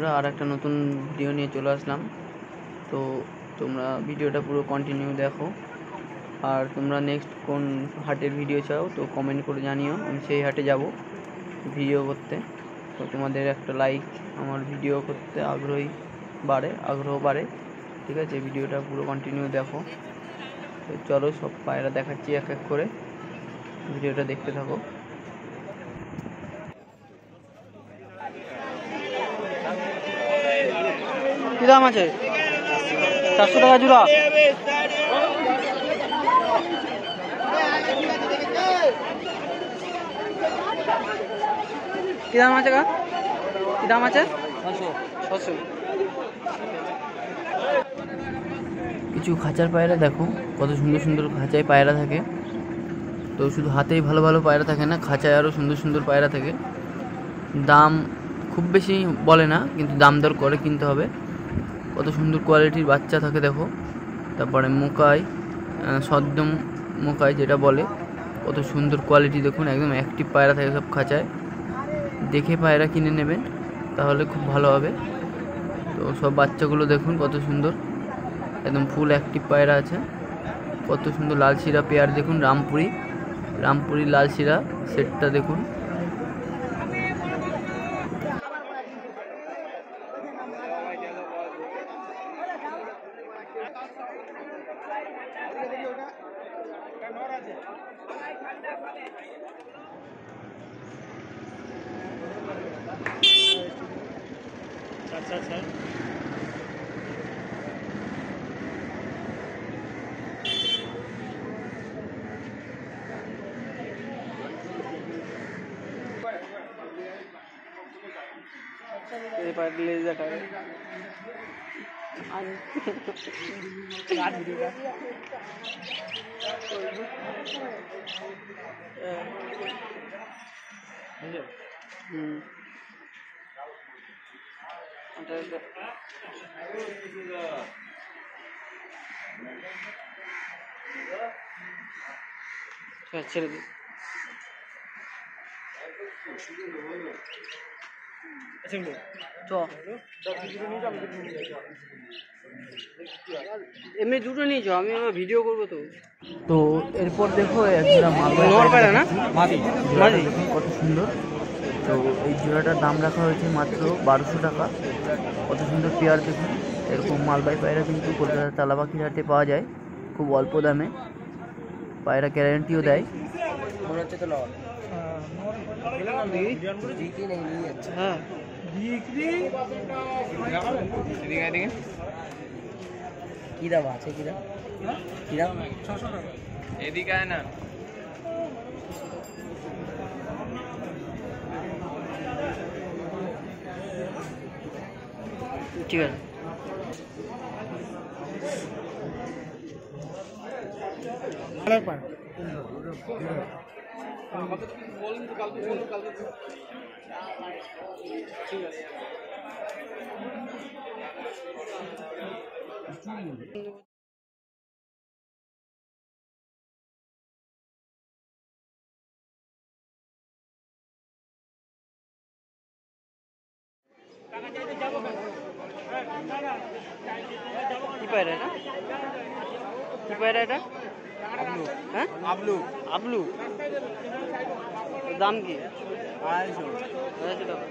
বন্ধুরা, আর একটা নতুন ভিডিও নিয়ে চলে আসলাম। তো তোমরা ভিডিওটা পুরো কন্টিনিউ দেখো, আর তোমরা নেক্সট কোন হাটের ভিডিও চাও তো কমেন্ট করে জানিও, আমি সেই হাটে যাব ভিডিও করতে। তো তোমাদের একটা লাইক আমার ভিডিও করতে আগ্রহ বাড়ে। ঠিক আছে, ভিডিওটা পুরো কন্টিনিউ দেখো। তো চলো সব পায়রা দেখাচ্ছি এক এক করে, ভিডিওটা দেখতে থাকো। কি দাম আছে? 400 টাকা জোড়া। কি দাম আছে গা? কি দাম আছে? 600। কিছু খাঁচার পায়রা দেখো, কত সুন্দর সুন্দর খাঁচায় পায়রা থাকে। তো শুধু হাতেই ভালো ভালো পায়রা থাকে না, খাঁচায় আরও সুন্দর সুন্দর পায়রা থাকে। দাম খুব বেশি বলে না, কিন্তু দাম দর করে কিনতে হবে। কত সুন্দর কোয়ালিটির বাচ্চা থাকে দেখো। তারপরে মোকাই, সদ্যম মোকাই যেটা বলে, কত সুন্দর কোয়ালিটি দেখুন, একদম অ্যাক্টিভ পায়রা থাকে সব খাঁচায়। দেখে পায়রা কিনে নেবেন, তাহলে খুব ভালো হবে। তো সব বাচ্চাগুলো দেখুন কত সুন্দর, একদম ফুল অ্যাক্টিভ পায়রা আছে। কত সুন্দর লাল শিরা পেয়ার দেখুন, রামপুরি লাল শিরা সেটটা দেখুন। ছেড়ে দিই। এমনি দুটো নিয়েছো, আমি আমার ভিডিও করবো। তো এরপর দেখো একটা মাদি কত সুন্দর। তো এই জোড়াটার দাম রাখা হয়েছে মাত্র 1200 টাকা। কত সুন্দর পেয়ার দেখুন। এরকম মালবাই পায়রা কিন্তু কলকাতার তালাপাখির হাটে পাওয়া যায় খুব অল্প দামে। পায়রা গ্যারান্টিও দেয়। হ্যাঁ, কি দাম আছে? কি দাম? 600 টাকা। এদিকে আয় না। ঠিক আছে। কি পায়রা এটা? কি পায়রা এটা? হ্যাঁ, আবলু। দাম কি? 250 টাকা।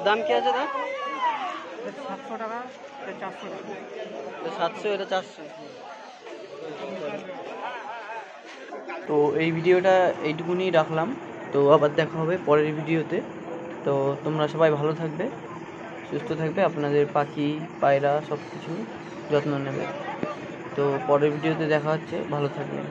দাম কি আছে? 700 টাকা, 400 টাকা। 700, এটা 400। তো এই ভিডিওটা এইটুকুনি রাখলাম। তো আবার দেখা হবে পরের ভিডিওতে। তো তোমরা সবাই ভালো থাকবে, সুস্থ থাকবে, আপনাদের পাখি পায়রা সব কিছু যত্ন নেবে। তো পরের ভিডিওতে দেখা হচ্ছে, ভালো থাকবেন।